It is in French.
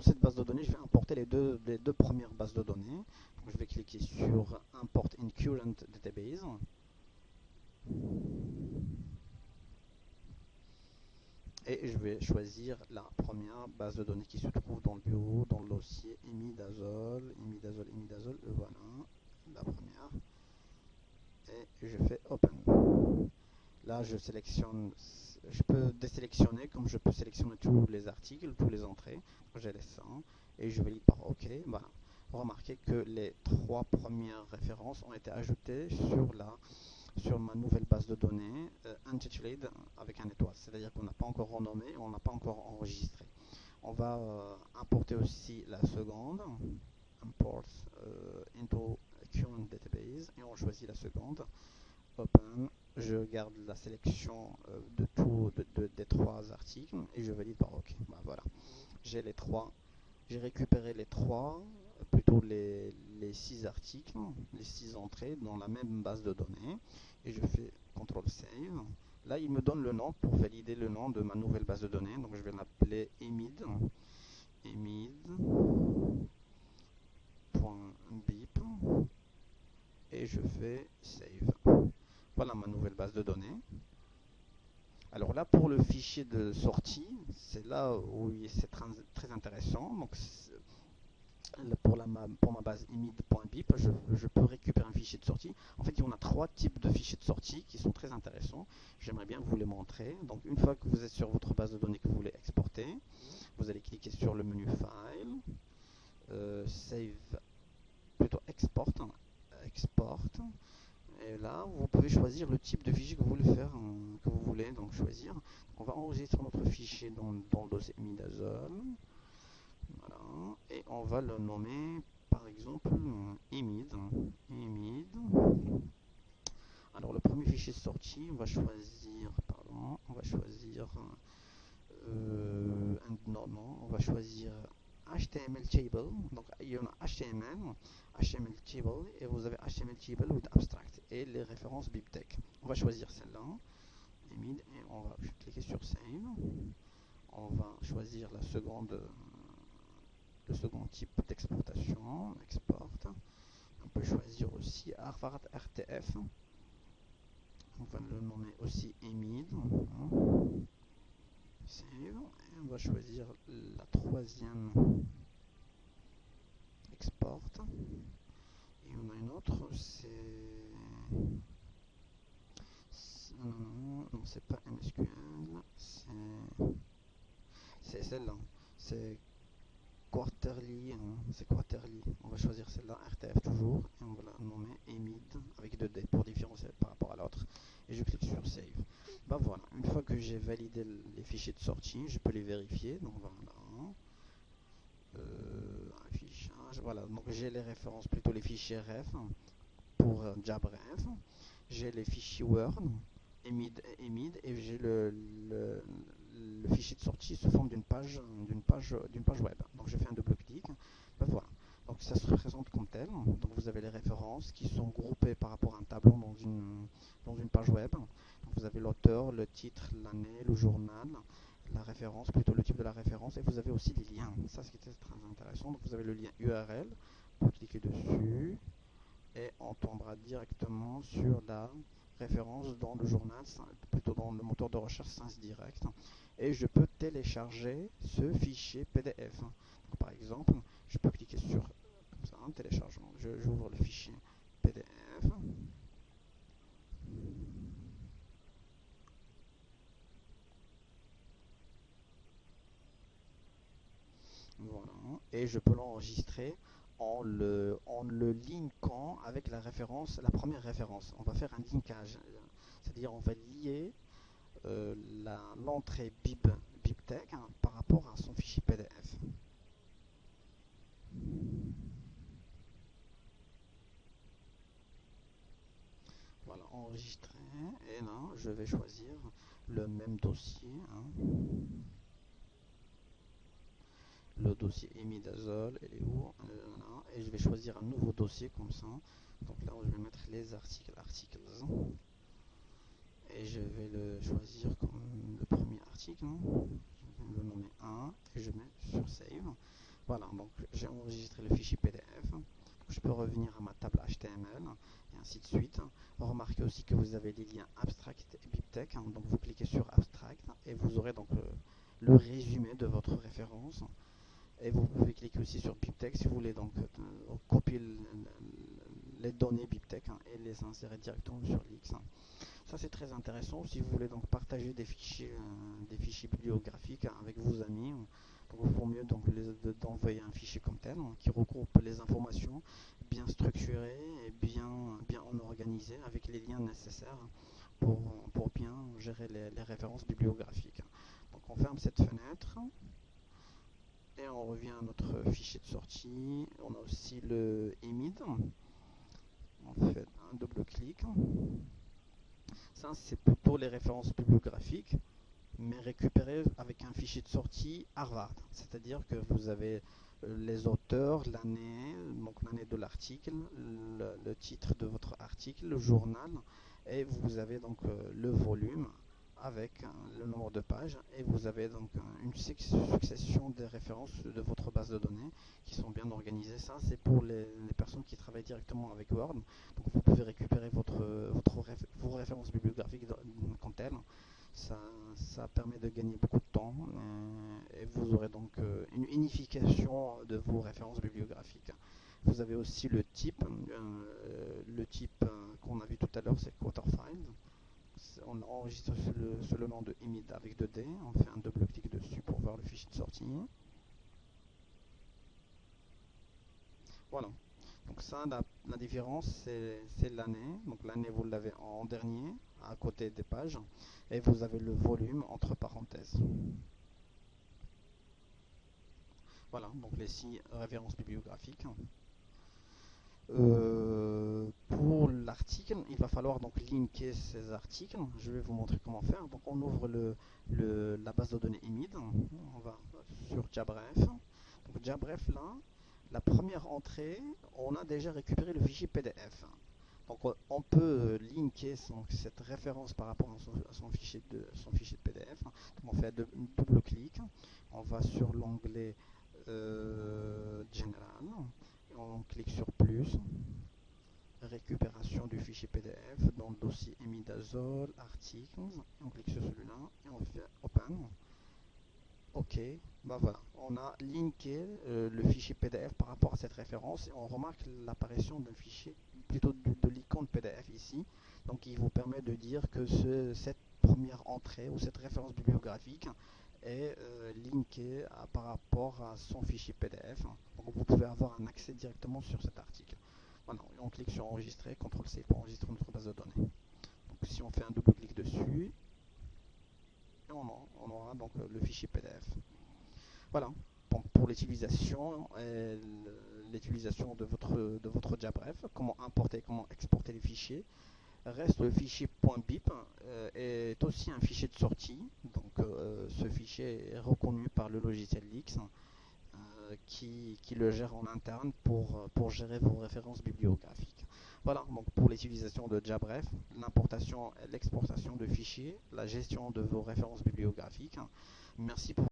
cette base de données, je vais importer les deux premières bases de données. Donc, je vais cliquer sur Import in Current Database. Et je vais choisir la première base de données qui se trouve dans le bureau, dans le dossier imidazole, imidazole, imidazole. Voilà, la première. Et je fais Open. Là, je sélectionne, je peux désélectionner comme je peux sélectionner tous les articles, tous les entrées. J'ai les 100 et je valide par OK. Voilà. Remarquez que les trois premières références ont été ajoutées sur ma nouvelle base de données Untituled avec un étoile. C'est-à-dire qu'on n'a pas encore renommé, on n'a pas encore enregistré. On va importer aussi la seconde. Import into current database et on choisit la seconde. Open, je garde la sélection de des trois articles et je valide par OK. Ben voilà, j'ai les trois, j'ai récupéré les trois, plutôt les 6 articles, les 6 entrées dans la même base de données et je fais CTRL SAVE. Là, il me donne le nom pour valider le nom de ma nouvelle base de données, donc je vais l'appeler emid, emid.bip et je fais Save. Voilà ma nouvelle base de données. Alors là, pour le fichier de sortie, c'est là où c'est très intéressant. Donc, pour ma base emid.bip, je peux récupérer un fichier de sortie. En fait, il y en a 3 types de fichiers de sortie qui sont très intéressants. J'aimerais bien vous les montrer. Donc, une fois que vous êtes sur votre base de données que vous voulez exporter, vous allez cliquer sur le menu File, Save, plutôt Export, Export. Et là, vous pouvez choisir le type de fichier que vous voulez faire, que vous voulez donc choisir. Donc, on va enregistrer notre fichier dans le dossier imidazole. Voilà. Et on va le nommer, par exemple, emid. Alors, le premier fichier de sortie, on va choisir, on va choisir HTML table. Donc, il y en a HTML table, et vous avez HTML table with abstract et les références BibTeX. On va choisir celle-là, emid, et on va cliquer sur Save. On va choisir le second type d'exportation, export. On peut choisir aussi Harvard RTF. On va le nommer aussi emid. Save. Et on va choisir la troisième, export. Et on a une autre, non, c'est pas MSQL, c'est celle-là, c'est quarterly, c'est quarterly. On va choisir celle-là, RTF toujours, et on va la nommer emid avec 2D pour différencier par rapport à l'autre. Et je clique sur Save. Ben voilà, une fois que j'ai validé les fichiers de sortie, je peux les vérifier. Donc voilà, affichage, voilà. Donc j'ai les références, plutôt les fichiers ref pour JabRef. J'ai les fichiers Word, emid, et j'ai le fichier de sortie sous forme d'une page web. Donc je fais un double clic. Ben voilà. Donc ça se représente comme tel. Donc vous avez les références qui sont groupées par rapport à un tableau dans une page web. Donc vous avez l'auteur, le titre, l'année, le journal, la référence, plutôt le type de la référence, et vous avez aussi les liens. Ça, c'est très intéressant. Donc vous avez le lien URL, vous cliquez dessus et on tombera directement sur la référence dans le journal, plutôt dans le moteur de recherche Science Direct, et je peux télécharger ce fichier PDF. Donc, par exemple, je peux cliquer sur comme ça, téléchargement. J'ouvre le fichier PDF. Voilà, et je peux l'enregistrer en le linkant avec la référence, la première référence. On va faire un linkage, c'est-à-dire on va lier l'entrée BibTeX par rapport à son fichier PDF. Voilà, enregistrer, et là je vais choisir le même dossier, le dossier imidazole, il est où? Et je vais choisir un nouveau dossier comme ça. Donc là je vais mettre les articles, et je vais le choisir comme le premier article. Je vais le nommer 1 et je mets sur Save. Voilà, donc j'ai enregistré le fichier PDF. Donc, je peux revenir à ma table HTML et ainsi de suite. Remarquez aussi que vous avez les liens Abstract et BibTeX. Donc vous cliquez sur Abstract et vous aurez donc le résumé de votre référence. Et vous pouvez cliquer aussi sur BibTeX si vous voulez donc copier les données BibTeX et les insérer directement sur l'X. Ça c'est très intéressant si vous voulez donc partager des fichiers bibliographiques avec vos amis. Donc il vaut mieux donc d'envoyer un fichier comme tel qui regroupe les informations bien structurées et bien organisées avec les liens nécessaires pour bien gérer les références bibliographiques. Donc on ferme cette fenêtre et on revient à notre fichier de sortie. On a aussi le EMID. On fait un double clic. Ça c'est plutôt les références bibliographiques, mais récupérées avec un fichier de sortie Harvard. C'est-à-dire que vous avez les auteurs, l'année, donc l'année de l'article, le titre de votre article, le journal, et vous avez donc le volume avec le nombre de pages, et vous avez donc une succession des références de votre base de données qui sont bien organisées. Ça c'est pour les personnes qui travaillent directement avec Word. Donc vous pouvez récupérer vos références bibliographiques comme telles. Ça permet de gagner beaucoup de temps et vous aurez donc une unification de vos références bibliographiques. Vous avez aussi le type qu'on a vu tout à l'heure, c'est Quarterfile. On enregistre sous le nom de EMID avec 2D. On fait un double clic dessus pour voir le fichier de sortie. Voilà. Donc ça, la différence, c'est l'année. Donc l'année, vous l'avez en dernier, à côté des pages. Et vous avez le volume entre parenthèses. Voilà, donc les 6 références bibliographiques. Pour l'article, il va falloir donc linker ces articles. Je vais vous montrer comment faire. Donc on ouvre la base de données EMID. On va sur Jabref. Donc Jabref là, la première entrée, on a déjà récupéré le fichier PDF. Donc on peut linker cette référence par rapport à son fichier de PDF. Donc on fait un double clic. On va sur l'onglet General. On clique sur plus, récupération du fichier PDF dans le dossier imidazole, articles, on clique sur celui-là et on fait Open. Ok, bah voilà, on a linké le fichier PDF par rapport à cette référence et on remarque l'apparition d'un fichier, plutôt de l'icône PDF ici, donc il vous permet de dire que cette première entrée ou cette référence bibliographique est linkée par rapport à son fichier PDF. Donc vous pouvez avoir un accès directement sur cet article. Voilà, on clique sur enregistrer, CTRL-C pour enregistrer notre base de données. Donc si on fait un double clic dessus, on aura donc le fichier PDF. Voilà, pour l'utilisation de votre Jabref, comment importer, comment exporter les fichiers. Reste le fichier .bib est aussi un fichier de sortie. Donc ce fichier est reconnu par le logiciel Lix qui le gère en interne pour gérer vos références bibliographiques. Voilà, donc pour l'utilisation de Jabref, l'importation et l'exportation de fichiers, la gestion de vos références bibliographiques. Merci pour